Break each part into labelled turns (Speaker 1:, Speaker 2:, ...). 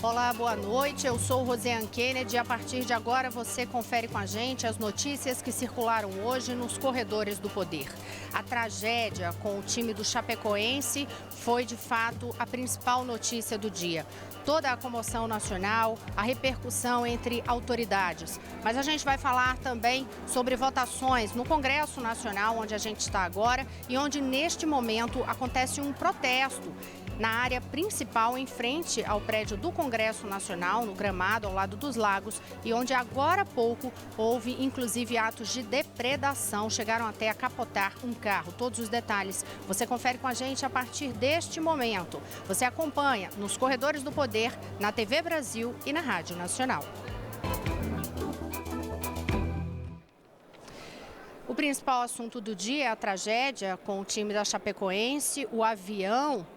Speaker 1: Olá, boa noite. Eu sou Rosiane Kennedy e a partir de agora você confere com a gente as notícias que circularam hoje nos corredores do poder. A tragédia com o time do Chapecoense foi, de fato, a principal notícia do dia. Toda a comoção nacional, a repercussão entre autoridades. Mas a gente vai falar também sobre votações no Congresso Nacional, onde a gente está agora e onde, neste momento, acontece um protesto na área principal, em frente ao prédio do Congresso Nacional, no gramado, ao lado dos lagos, e onde agora há pouco houve, inclusive, atos de depredação, chegaram até a capotar um carro. Todos os detalhes você confere com a gente a partir deste momento. Você acompanha nos Corredores do Poder, na TV Brasil e na Rádio Nacional. O principal assunto do dia é a tragédia com o time da Chapecoense, o avião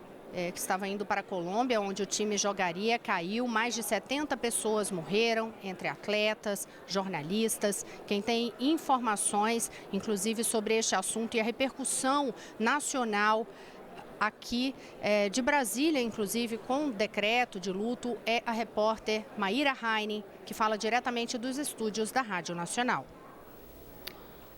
Speaker 1: que estava indo para a Colômbia, onde o time jogaria, caiu. Mais de 70 pessoas morreram, entre atletas, jornalistas. Quem tem informações, inclusive, sobre este assunto e a repercussão nacional aqui de Brasília, inclusive, com decreto de luto, é a repórter Maíra Heine, que fala diretamente dos estúdios da Rádio Nacional.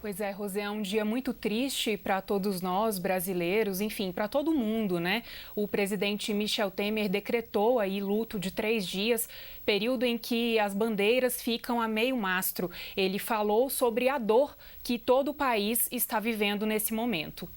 Speaker 2: Pois é, Rosé, é um dia muito triste para todos nós brasileiros, enfim, para todo mundo, né? O presidente Michel Temer decretou aí luto de 3 dias, período em que as bandeiras ficam a meio mastro. Ele falou sobre a dor que todo o país está vivendo nesse momento.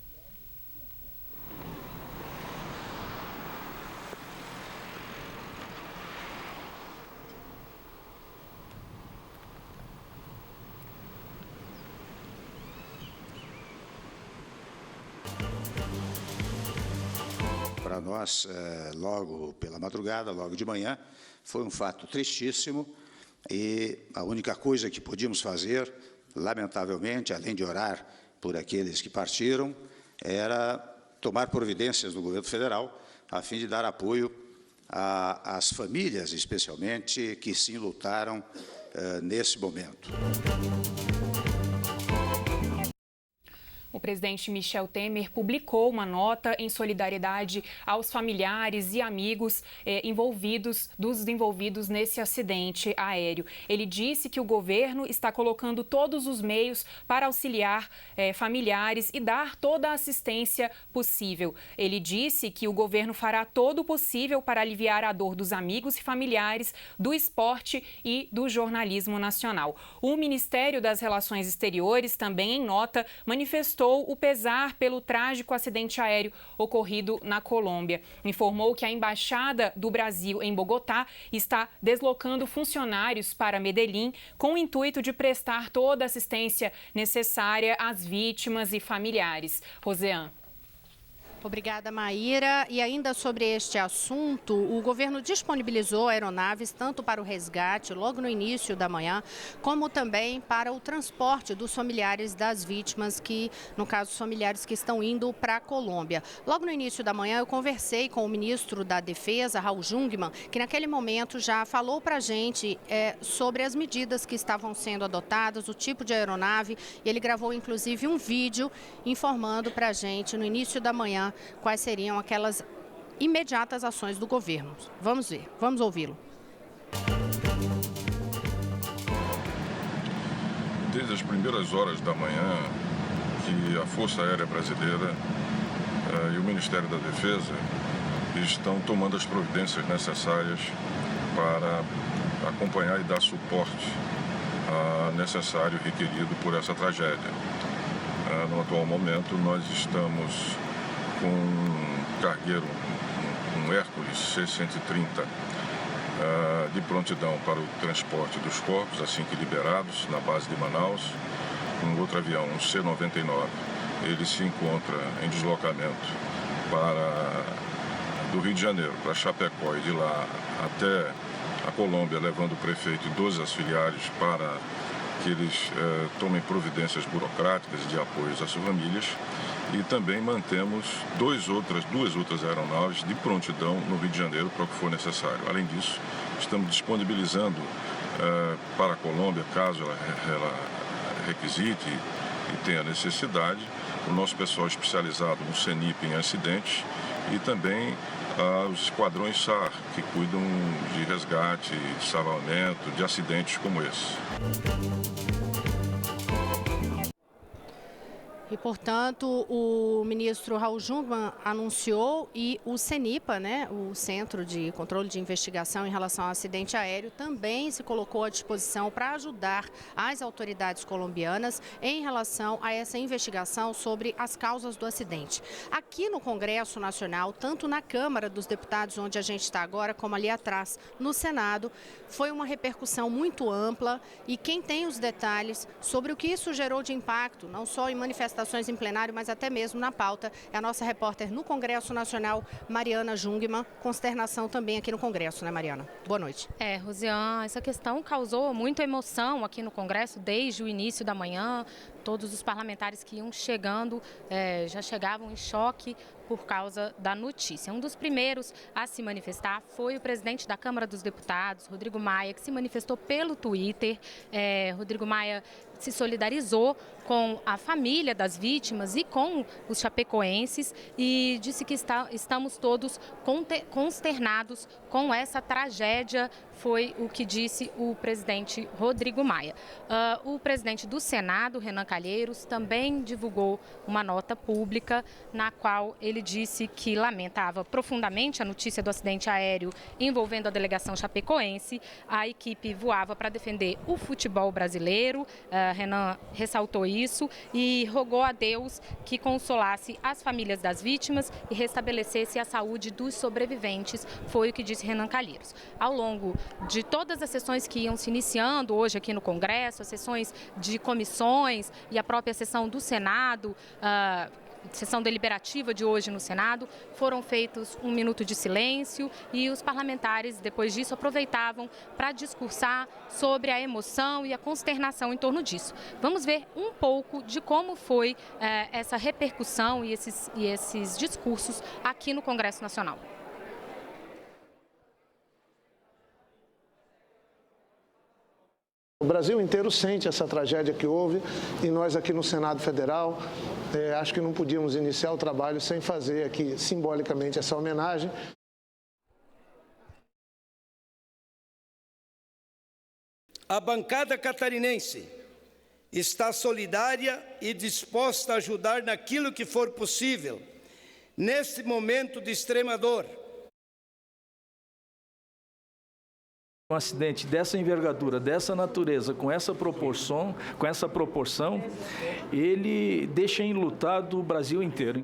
Speaker 3: Para nós, logo pela madrugada, logo de manhã, foi um fato tristíssimo e a única coisa que podíamos fazer, lamentavelmente, além de orar por aqueles que partiram, era tomar providências do governo federal a fim de dar apoio às famílias, especialmente, que se enlutaram nesse momento.
Speaker 2: O presidente Michel Temer publicou uma nota em solidariedade aos familiares e amigos dos envolvidos nesse acidente aéreo. Ele disse que o governo está colocando todos os meios para auxiliar familiares e dar toda a assistência possível. Ele disse que o governo fará todo o possível para aliviar a dor dos amigos e familiares, do esporte e do jornalismo nacional. O Ministério das Relações Exteriores, também em nota, manifestou o pesar pelo trágico acidente aéreo ocorrido na Colômbia. Informou que a Embaixada do Brasil em Bogotá está deslocando funcionários para Medellín com o intuito de prestar toda a assistência necessária às vítimas e familiares. Rosiane.
Speaker 1: Obrigada, Maíra. E ainda sobre este assunto, o governo disponibilizou aeronaves tanto para o resgate logo no início da manhã, como também para o transporte dos familiares das vítimas, que, no caso, os familiares que estão indo para a Colômbia. Logo no início da manhã, eu conversei com o ministro da Defesa, Raul Jungmann, que naquele momento já falou para a gente sobre as medidas que estavam sendo adotadas, o tipo de aeronave, e ele gravou, inclusive, um vídeo informando para a gente, no início da manhã, quais seriam aquelas imediatas ações do governo. Vamos ver, vamos ouvi-lo.
Speaker 4: Desde as primeiras horas da manhã, que a Força Aérea Brasileira e o Ministério da Defesa estão tomando as providências necessárias para acompanhar e dar suporte necessário requerido por essa tragédia. No atual momento, nós estamos com um cargueiro, um Hércules C-130, de prontidão para o transporte dos corpos, assim que liberados, na base de Manaus. Um outro avião, um C-99, ele se encontra em deslocamento do Rio de Janeiro para Chapecó e de lá até a Colômbia, levando o prefeito e 12 auxiliares para que eles tomem providências burocráticas de apoio às famílias. E também mantemos duas outras aeronaves de prontidão no Rio de Janeiro para o que for necessário. Além disso, estamos disponibilizando para a Colômbia, caso ela requisite e tenha necessidade, o nosso pessoal especializado no CENIP em acidentes e também aos esquadrões SAR, que cuidam de resgate, de salvamento, de acidentes como esse.
Speaker 1: E, portanto, o ministro Raul Jungmann anunciou e o CENIPA, o Centro de Controle de Investigação em relação ao acidente aéreo, também se colocou à disposição para ajudar as autoridades colombianas em relação a essa investigação sobre as causas do acidente. Aqui no Congresso Nacional, tanto na Câmara dos Deputados, onde a gente está agora, como ali atrás no Senado, foi uma repercussão muito ampla e quem tem os detalhes sobre o que isso gerou de impacto, não só em manifestações em plenário, mas até mesmo na pauta, é a nossa repórter no Congresso Nacional, Mariana Jungmann. Consternação também aqui no Congresso, né, Mariana? Boa noite.
Speaker 5: Rosiane, essa questão causou muita emoção aqui no Congresso desde o início da manhã. Todos os parlamentares que iam chegando já chegavam em choque por causa da notícia. Um dos primeiros a se manifestar foi o presidente da Câmara dos Deputados, Rodrigo Maia, que se manifestou pelo Twitter. Rodrigo Maia se solidarizou com a família das vítimas e com os chapecoenses e disse que estamos todos consternados com essa tragédia, foi o que disse o presidente Rodrigo Maia. O presidente do Senado, Renan Calheiros, também divulgou uma nota pública na qual ele disse que lamentava profundamente a notícia do acidente aéreo envolvendo a delegação chapecoense. A equipe voava para defender o futebol brasileiro. Renan ressaltou isso e rogou a Deus que consolasse as famílias das vítimas e restabelecesse a saúde dos sobreviventes, foi o que disse Renan Calheiros. Ao longo de todas as sessões que iam se iniciando hoje aqui no Congresso, as sessões de comissões e a própria sessão do Senado, sessão deliberativa de hoje no Senado, foram feitos um minuto de silêncio e os parlamentares, depois disso, aproveitavam para discursar sobre a emoção e a consternação em torno disso. Vamos ver um pouco de como foi essa repercussão e esses discursos aqui no Congresso Nacional.
Speaker 6: O Brasil inteiro sente essa tragédia que houve e nós aqui no Senado Federal acho que não podíamos iniciar o trabalho sem fazer aqui simbolicamente essa homenagem.
Speaker 7: A bancada catarinense está solidária e disposta a ajudar naquilo que for possível, neste momento de extrema dor.
Speaker 8: Um acidente dessa envergadura, dessa natureza, com essa proporção, ele deixa enlutado o Brasil inteiro.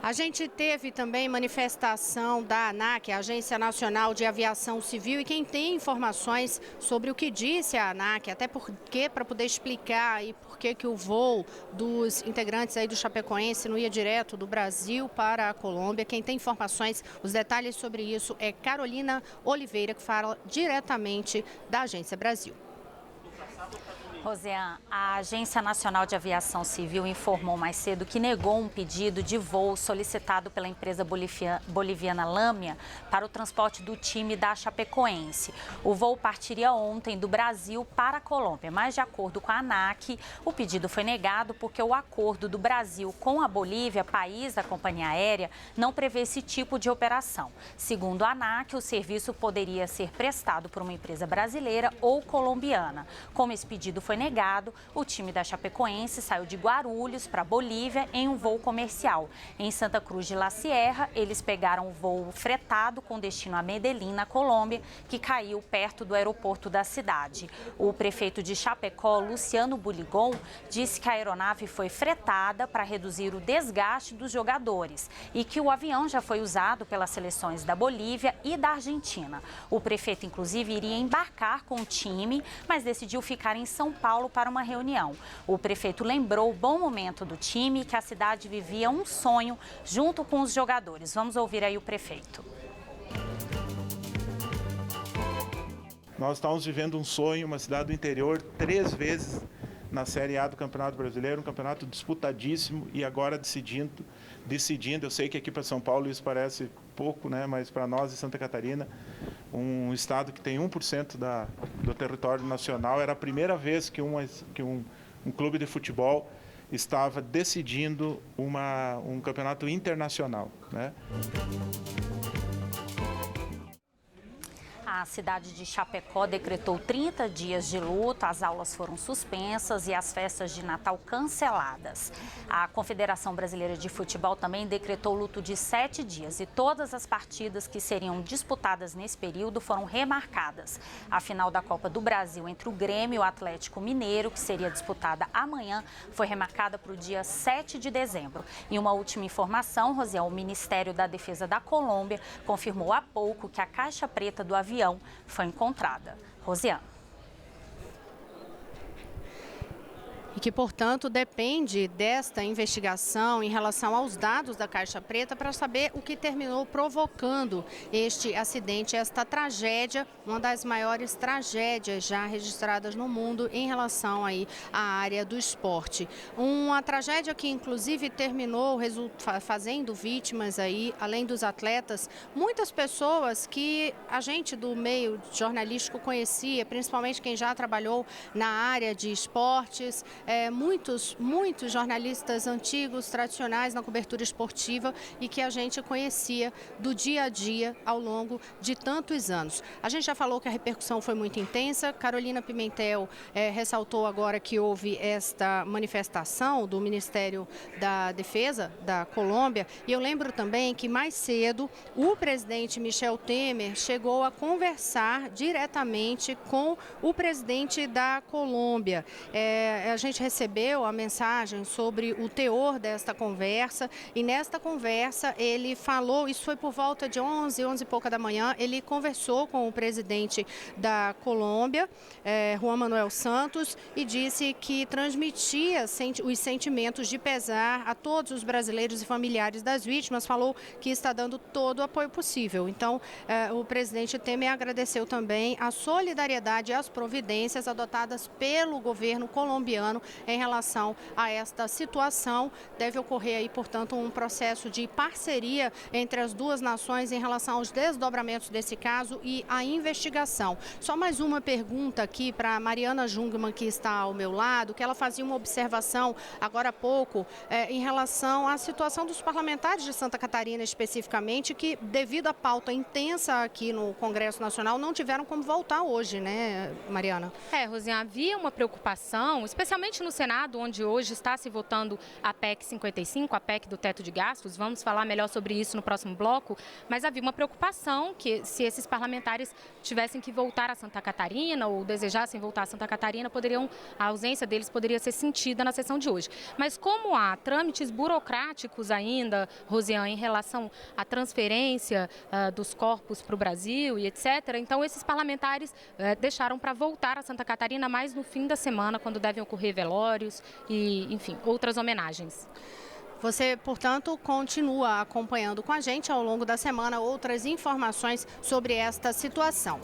Speaker 1: A gente teve também manifestação da ANAC, a Agência Nacional de Aviação Civil, e quem tem informações sobre o que disse a ANAC, até porque para poder explicar e por que o voo dos integrantes aí do Chapecoense não ia direto do Brasil para a Colômbia, quem tem informações, os detalhes sobre isso é Carolina Oliveira, que fala diretamente da Agência Brasil.
Speaker 9: Rosiane, a Agência Nacional de Aviação Civil informou mais cedo que negou um pedido de voo solicitado pela empresa boliviana Lâmia para o transporte do time da Chapecoense. O voo partiria ontem do Brasil para a Colômbia, mas de acordo com a ANAC, o pedido foi negado porque o acordo do Brasil com a Bolívia, país da companhia aérea, não prevê esse tipo de operação. Segundo a ANAC, o serviço poderia ser prestado por uma empresa brasileira ou colombiana. Como esse pedido foi negado, o time da Chapecoense saiu de Guarulhos para Bolívia em um voo comercial. Em Santa Cruz de la Sierra, eles pegaram um voo fretado com destino a Medellín, na Colômbia, que caiu perto do aeroporto da cidade. O prefeito de Chapecó, Luciano Buligon, disse que a aeronave foi fretada para reduzir o desgaste dos jogadores e que o avião já foi usado pelas seleções da Bolívia e da Argentina. O prefeito, inclusive, iria embarcar com o time, mas decidiu ficar em São Paulo para uma reunião. O prefeito lembrou o bom momento do time e que a cidade vivia um sonho junto com os jogadores. Vamos ouvir aí o prefeito.
Speaker 10: Nós estamos vivendo um sonho, uma cidade do interior, 3 vezes na Série A do Campeonato Brasileiro, um campeonato disputadíssimo e agora decidindo. Eu sei que aqui para São Paulo isso parece pouco, né? Mas para nós em Santa Catarina, um estado que tem 1% do território nacional, era a primeira vez que um clube de futebol estava decidindo um campeonato internacional, né?
Speaker 9: A cidade de Chapecó decretou 30 dias de luto, as aulas foram suspensas e as festas de Natal canceladas. A Confederação Brasileira de Futebol também decretou luto de 7 dias e todas as partidas que seriam disputadas nesse período foram remarcadas. A final da Copa do Brasil entre o Grêmio e o Atlético Mineiro, que seria disputada amanhã, foi remarcada para o dia 7 de dezembro. E uma última informação, Rosiane, o Ministério da Defesa da Colômbia confirmou há pouco que a caixa preta do avião foi encontrada. Rosiane.
Speaker 1: E que, portanto, depende desta investigação em relação aos dados da Caixa Preta para saber o que terminou provocando este acidente, esta tragédia, uma das maiores tragédias já registradas no mundo em relação aí à área do esporte. Uma tragédia que, inclusive, terminou fazendo vítimas aí, além dos atletas, muitas pessoas que a gente do meio jornalístico conhecia, principalmente quem já trabalhou na área de esportes, muitos jornalistas antigos, tradicionais na cobertura esportiva e que a gente conhecia do dia a dia ao longo de tantos anos. A gente já falou que a repercussão foi muito intensa. Carolina Pimentel ressaltou agora que houve esta manifestação do Ministério da Defesa da Colômbia e eu lembro também que mais cedo o presidente Michel Temer chegou a conversar diretamente com o presidente da Colômbia. A gente recebeu a mensagem sobre o teor desta conversa e nesta conversa ele falou, isso foi por volta de 11 e pouca da manhã, ele conversou com o presidente da Colômbia, Juan Manuel Santos, e disse que transmitia os sentimentos de pesar a todos os brasileiros e familiares das vítimas, falou que está dando todo o apoio possível. Então, o presidente Temer agradeceu também a solidariedade e as providências adotadas pelo governo colombiano em relação a esta situação. Deve ocorrer aí, portanto, um processo de parceria entre as duas nações em relação aos desdobramentos desse caso e a investigação. Só mais uma pergunta aqui para Mariana Jungmann, que está ao meu lado, que ela fazia uma observação agora há pouco em relação à situação dos parlamentares de Santa Catarina especificamente, que devido à pauta intensa aqui no Congresso Nacional não tiveram como voltar hoje, né, Mariana?
Speaker 5: Rosiane, havia uma preocupação, especialmente no Senado, onde hoje está se votando a PEC 55, a PEC do teto de gastos. Vamos falar melhor sobre isso no próximo bloco, mas havia uma preocupação que se esses parlamentares tivessem que voltar a Santa Catarina ou desejassem voltar a Santa Catarina, a ausência deles poderia ser sentida na sessão de hoje. Mas como há trâmites burocráticos ainda, Rosiane, em relação à transferência dos corpos para o Brasil e etc., então esses parlamentares deixaram para voltar a Santa Catarina mais no fim da semana, quando devem ocorrer velórios e, enfim, outras homenagens.
Speaker 1: Você, portanto, continua acompanhando com a gente ao longo da semana outras informações sobre esta situação.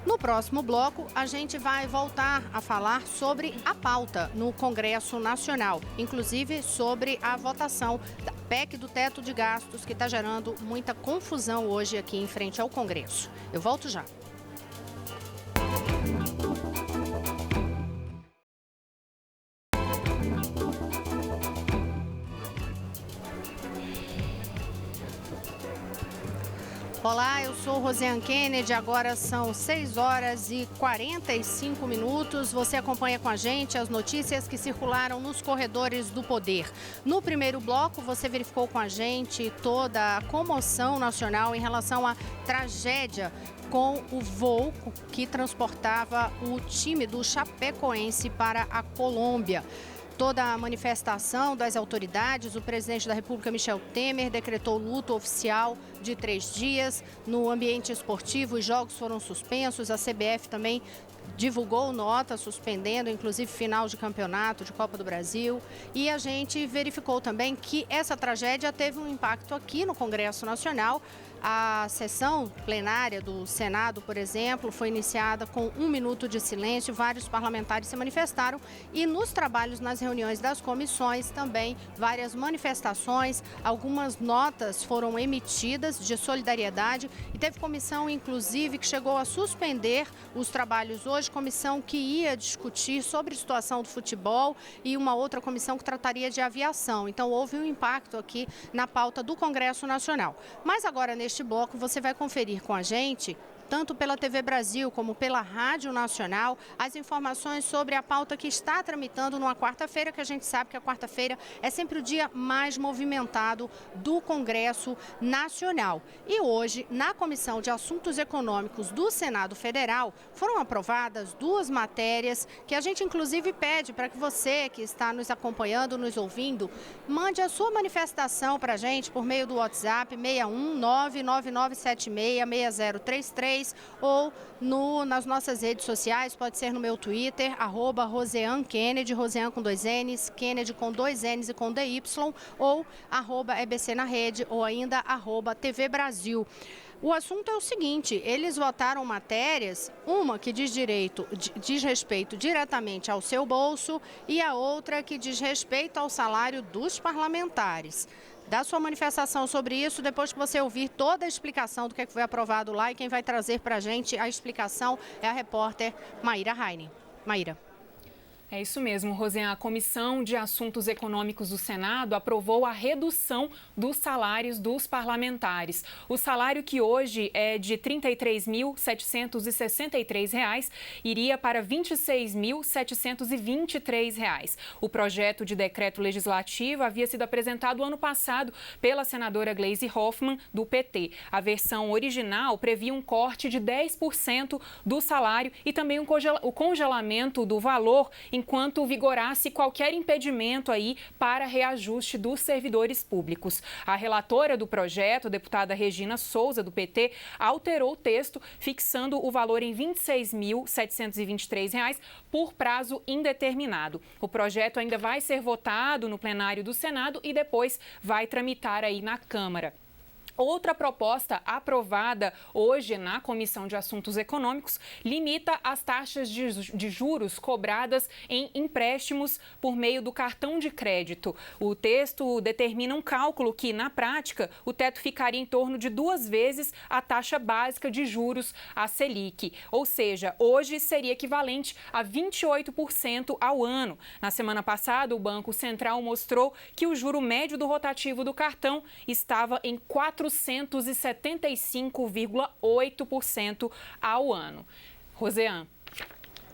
Speaker 1: No próximo bloco, a gente vai voltar a falar sobre a pauta no Congresso Nacional, inclusive sobre a votação da PEC do teto de gastos, que está gerando muita confusão hoje aqui em frente ao Congresso. Eu volto já. Olá, eu sou Rosiane Kennedy, agora são 6 horas e 45 minutos. Você acompanha com a gente as notícias que circularam nos corredores do poder. No primeiro bloco, você verificou com a gente toda a comoção nacional em relação à tragédia com o voo que transportava o time do Chapecoense para a Colômbia. Toda a manifestação das autoridades, o presidente da República, Michel Temer, decretou luto oficial de 3 dias. No ambiente esportivo, os jogos foram suspensos, a CBF também divulgou nota suspendendo, inclusive, final de campeonato de Copa do Brasil. E a gente verificou também que essa tragédia teve um impacto aqui no Congresso Nacional. A sessão plenária do Senado, por exemplo, foi iniciada com 1 minuto de silêncio. Vários parlamentares se manifestaram e nos trabalhos, nas reuniões das comissões, também várias manifestações. Algumas notas foram emitidas de solidariedade e teve comissão, inclusive, que chegou a suspender os trabalhos hoje. Comissão que ia discutir sobre a situação do futebol e uma outra comissão que trataria de aviação. Então, houve um impacto aqui na pauta do Congresso Nacional. Mas agora, neste bloco, você vai conferir com a gente, tanto pela TV Brasil como pela Rádio Nacional, as informações sobre a pauta que está tramitando numa quarta-feira, que a gente sabe que a quarta-feira é sempre o dia mais movimentado do Congresso Nacional. E hoje, na Comissão de Assuntos Econômicos do Senado Federal, foram aprovadas 2 matérias que a gente, inclusive, pede para que você que está nos acompanhando, nos ouvindo, mande a sua manifestação para a gente por meio do WhatsApp 61999766033 ou nas nossas redes sociais, pode ser no meu Twitter, @RoseanneKennedy, Roseanne com 2 N's, Kennedy com 2 N's e com DY, ou @EBC na rede, ou ainda @TV Brasil. O assunto é o seguinte: eles votaram matérias, uma que diz respeito diretamente ao seu bolso e a outra que diz respeito ao salário dos parlamentares. Dá sua manifestação sobre isso depois que você ouvir toda a explicação do que foi aprovado lá, e quem vai trazer para a gente a explicação é a repórter Maíra Heine. Maíra.
Speaker 2: É isso mesmo, Roseanne. A Comissão de Assuntos Econômicos do Senado aprovou a redução dos salários dos parlamentares. O salário, que hoje é de R$ 33.763, iria para R$ 26.723. O projeto de decreto legislativo havia sido apresentado ano passado pela senadora Gleisi Hoffmann, do PT. A versão original previa um corte de 10% do salário e também o congelamento do valor enquanto vigorasse qualquer impedimento aí para reajuste dos servidores públicos. A relatora do projeto, a deputada Regina Souza, do PT, alterou o texto, fixando o valor em R$ 26.723 por prazo indeterminado. O projeto ainda vai ser votado no plenário do Senado e depois vai tramitar aí na Câmara. Outra proposta aprovada hoje na Comissão de Assuntos Econômicos limita as taxas de juros cobradas em empréstimos por meio do cartão de crédito. O texto determina um cálculo que, na prática, o teto ficaria em torno de 2 vezes a taxa básica de juros, a Selic. Ou seja, hoje seria equivalente a 28% ao ano. Na semana passada, o Banco Central mostrou que o juro médio do rotativo do cartão estava em 475,8% ao ano. Roseanne.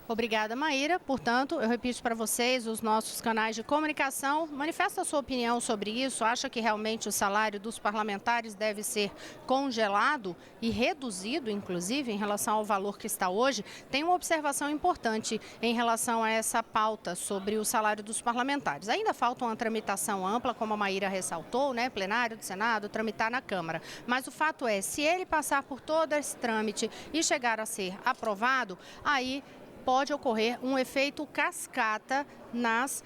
Speaker 1: Obrigada, Maíra. Portanto, eu repito para vocês, os nossos canais de comunicação, manifesta a sua opinião sobre isso. Acha que realmente o salário dos parlamentares deve ser congelado e reduzido, inclusive, em relação ao valor que está hoje? Tem uma observação importante em relação a essa pauta sobre o salário dos parlamentares. Ainda falta uma tramitação ampla, como a Maíra ressaltou, né? Plenário do Senado, tramitar na Câmara. Mas o fato é, se ele passar por todo esse trâmite e chegar a ser aprovado, aí pode ocorrer um efeito cascata nas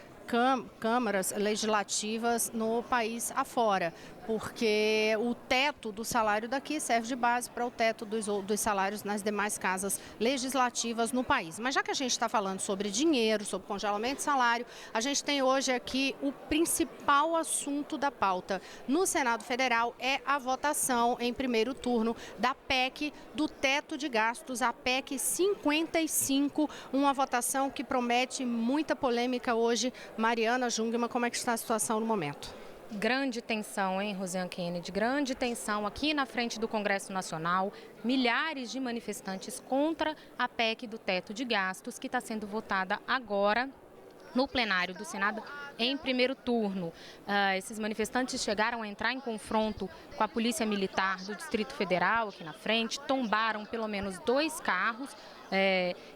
Speaker 1: câmaras legislativas no país afora, porque o teto do salário daqui serve de base para o teto dos salários nas demais casas legislativas no país. Mas já que a gente está falando sobre dinheiro, sobre congelamento de salário, a gente tem hoje aqui o principal assunto da pauta no Senado Federal, é a votação em primeiro turno da PEC do teto de gastos, a PEC 55, uma votação que promete muita polêmica hoje. Mariana Jungmann, como é que está a situação no momento?
Speaker 5: Grande tensão, hein, Roseanne Kennedy? Grande tensão aqui na frente do Congresso Nacional. Milhares de manifestantes contra a PEC do teto de gastos, que está sendo votada agora no plenário do Senado em primeiro turno. Esses manifestantes chegaram a entrar em confronto com a Polícia Militar do Distrito Federal aqui na frente, tombaram pelo menos 2 carros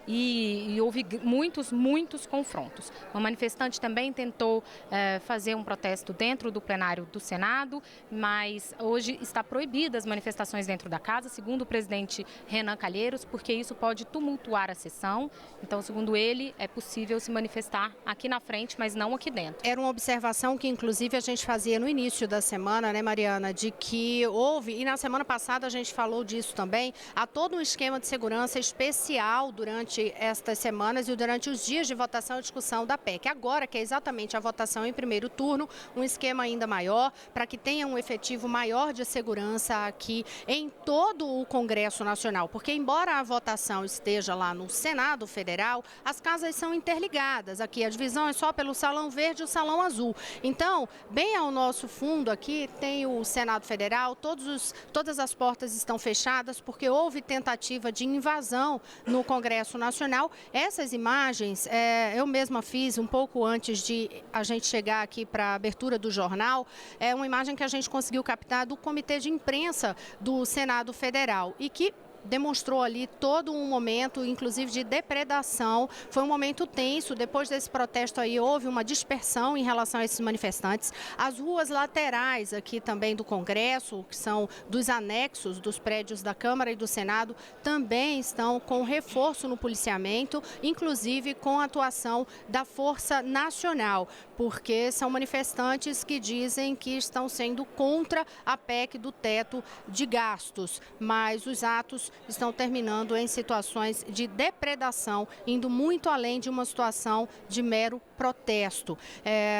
Speaker 5: e houve muitos confrontos. Uma manifestante também tentou fazer um protesto dentro do plenário do Senado, mas hoje está proibida as manifestações dentro da casa, segundo o presidente Renan Calheiros, porque isso pode tumultuar a sessão. Então, segundo ele, é possível se manifestar aqui na frente, mas não aqui dentro.
Speaker 1: Era uma observação que, inclusive, a gente fazia no início da semana, né, Mariana, de que houve, e na semana passada a gente falou disso também, há todo um esquema de segurança especial durante estas semanas e durante os dias de votação e discussão da PEC. Agora, que é exatamente a votação em primeiro turno, um esquema ainda maior, para que tenha um efetivo maior de segurança aqui em todo o Congresso Nacional, porque embora a votação esteja lá no Senado Federal, as casas são interligadas. Aqui a divisão é só pelo Salão Verde e o Salão Azul. Então, bem ao nosso fundo aqui tem o Senado Federal, todas as portas estão fechadas porque houve tentativa de invasão no Congresso Nacional. Essas imagens eu mesma fiz um pouco antes de a gente chegar aqui para a abertura do jornal. É uma imagem que a gente conseguiu captar do Comitê de Imprensa do Senado Federal e que demonstrou ali todo um momento, inclusive de depredação. Foi um momento tenso. Depois desse protesto aí, houve uma dispersão em relação a esses manifestantes. As ruas laterais aqui também do Congresso, que são dos anexos dos prédios da Câmara e do Senado, também estão com reforço no policiamento, inclusive com a atuação da Força Nacional, porque são manifestantes que dizem que estão sendo contra a PEC do teto de gastos, mas os atos estão terminando em situações de depredação, indo muito além de uma situação de mero protesto.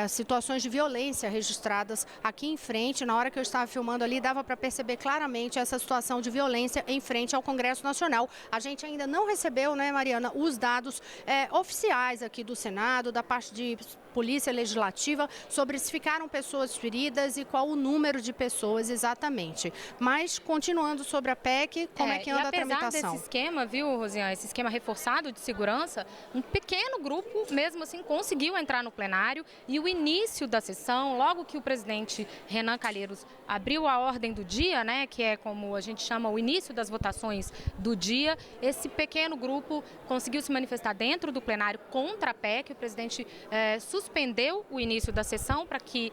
Speaker 1: Situações de violência registradas aqui em frente. Na hora que eu estava filmando ali, dava para perceber claramente essa situação de violência em frente ao Congresso Nacional. A gente ainda não recebeu, né, Mariana, os dados oficiais aqui do Senado, da parte de Polícia Legislativa, sobre se ficaram pessoas feridas e qual o número de pessoas exatamente. Mas, continuando sobre a PEC, como é que anda a tramitação?
Speaker 5: Apesar desse esquema, viu, Rosiane, esse esquema reforçado de segurança, um pequeno grupo, mesmo assim, conseguiu entrar no plenário e o início da sessão, logo que o presidente Renan Calheiros abriu a ordem do dia, né, que é como a gente chama o início das votações do dia, esse pequeno grupo conseguiu se manifestar dentro do plenário contra a PEC. O presidente suspendeu o início da sessão para que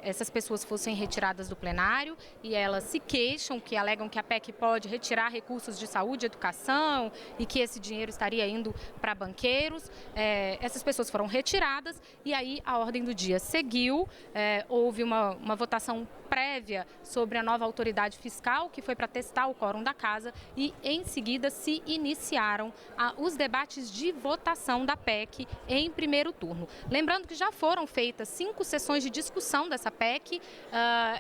Speaker 5: essas pessoas fossem retiradas do plenário e elas se queixam, que alegam que a PEC pode retirar recursos de saúde e educação e que esse dinheiro estaria indo para banqueiros. Essas pessoas foram retiradas e aí a ordem do dia seguiu. Houve uma votação prévia sobre a nova autoridade fiscal, que foi para testar o quórum da casa, e em seguida se iniciaram os debates de votação da PEC em primeiro turno. Lembrando que já foram feitas 5 sessões de discussão dessa PEC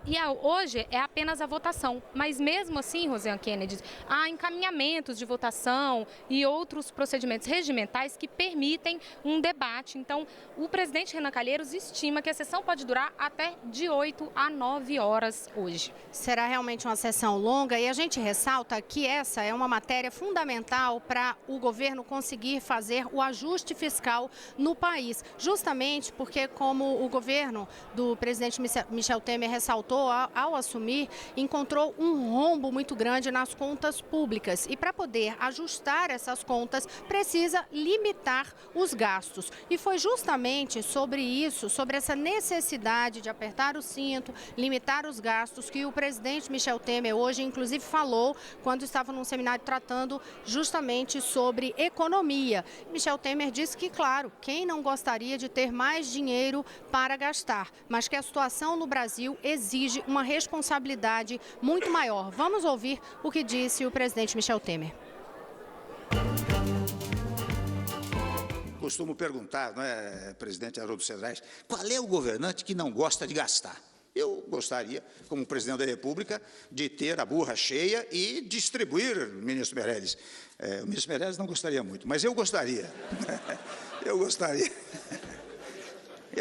Speaker 5: e hoje é apenas a votação, mas mesmo assim, Rosiane Kennedy, há encaminhamentos de votação e outros procedimentos regimentais que permitem um debate. Então, o presidente Renan Calheiros estima que a sessão pode durar até de 8 a 9 horas hoje.
Speaker 1: Será realmente uma sessão longa e a gente ressalta que essa é uma matéria fundamental para o governo conseguir fazer o ajuste fiscal no país, justamente porque, como o governo do presidente Michel Temer ressaltou ao assumir, encontrou um rombo muito grande nas contas públicas e para poder ajustar essas contas precisa limitar os gastos. E foi justamente sobre isso, sobre essa necessidade de apertar o cinto, limitar os gastos, que o presidente Michel Temer hoje, inclusive, falou quando estava num seminário tratando justamente sobre economia. Michel Temer disse que, claro, quem não gostaria de ter mais dinheiro para gastar, mas que a situação no Brasil exige uma responsabilidade muito maior. Vamos ouvir o que disse o presidente Michel Temer.
Speaker 3: Costumo perguntar, não é, presidente Haroldo Cedrais, qual é o governante que não gosta de gastar? Eu gostaria, como presidente da República, de ter a burra cheia e distribuir, ministro Meirelles. O ministro Meirelles não gostaria muito, mas eu gostaria. Eu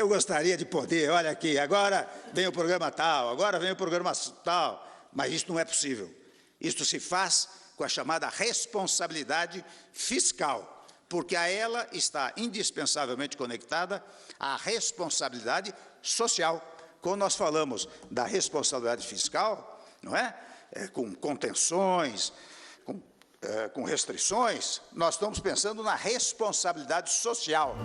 Speaker 3: gostaria de poder, olha aqui, agora vem o programa tal, agora vem o programa tal, mas isso não é possível. Isso se faz com a chamada responsabilidade fiscal, porque a ela está indispensavelmente conectada a responsabilidade social. Quando nós falamos da responsabilidade fiscal, não é? Com contenções, com com restrições, nós estamos pensando na responsabilidade social.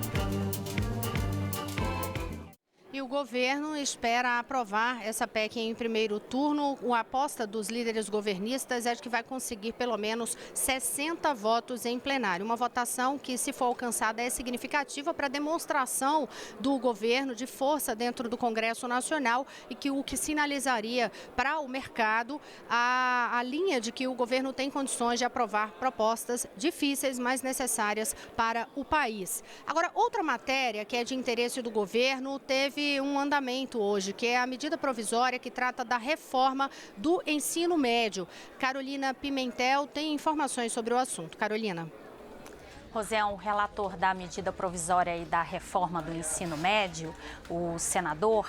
Speaker 1: E o governo espera aprovar essa PEC em primeiro turno. A aposta dos líderes governistas é de que vai conseguir pelo menos 60 votos em plenário. Uma votação que, se for alcançada, é significativa para a demonstração do governo de força dentro do Congresso Nacional e que o que sinalizaria para o mercado a linha de que o governo tem condições de aprovar propostas difíceis, mas necessárias para o país. Agora, outra matéria que é de interesse do governo teve um andamento hoje, que é a medida provisória que trata da reforma do ensino médio. Carolina Pimentel tem informações sobre o assunto. Carolina.
Speaker 9: José, o relator da medida provisória e da reforma do ensino médio, o senador,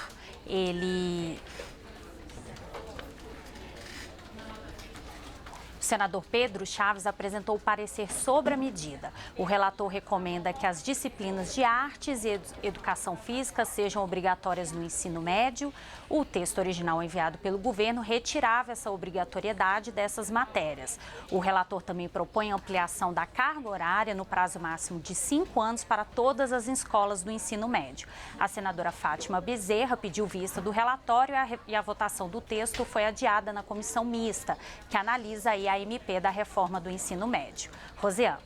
Speaker 9: O senador Pedro Chaves apresentou o parecer sobre a medida. O relator recomenda que as disciplinas de artes e educação física sejam obrigatórias no ensino médio. O texto original enviado pelo governo retirava essa obrigatoriedade dessas matérias. O relator também propõe ampliação da carga horária no prazo máximo de 5 anos para todas as escolas do ensino médio. A senadora Fátima Bezerra pediu vista do relatório e a votação do texto foi adiada na comissão mista, que analisa aí a MP da reforma do ensino médio. Rosiane.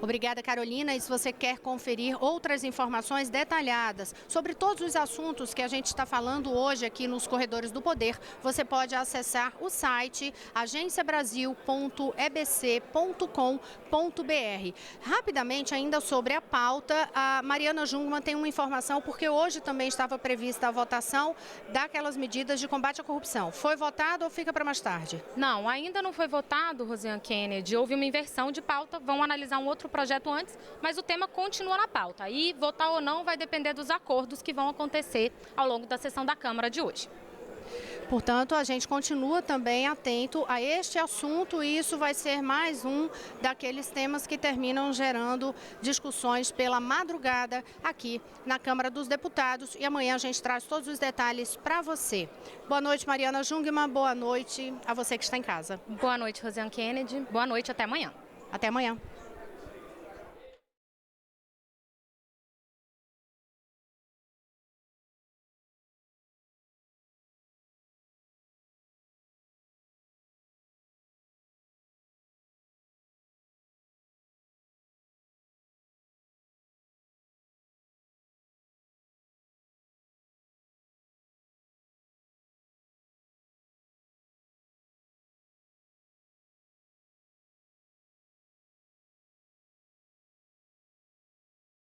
Speaker 1: Obrigada, Carolina. E se você quer conferir outras informações detalhadas sobre todos os assuntos que a gente está falando hoje aqui nos Corredores do Poder, você pode acessar o site agenciabrasil.ebc.com.br. Rapidamente, ainda sobre a pauta, a Mariana Jungmann tem uma informação, porque hoje também estava prevista a votação daquelas medidas de combate à corrupção. Foi votado ou fica para mais tarde?
Speaker 5: Não, ainda não foi votado, Rosiane Kennedy. Houve uma inversão de pauta, vão analisar um outro projeto antes, mas o tema continua na pauta. E votar ou não vai depender dos acordos que vão acontecer ao longo da sessão da Câmara de hoje.
Speaker 1: Portanto, a gente continua também atento a este assunto e isso vai ser mais um daqueles temas que terminam gerando discussões pela madrugada aqui na Câmara dos Deputados. E amanhã a gente traz todos os detalhes para você. Boa noite, Mariana Jungmann. Boa noite a você que está em casa.
Speaker 5: Boa noite, Rosiane Kennedy. Boa noite, até amanhã.
Speaker 1: Até amanhã.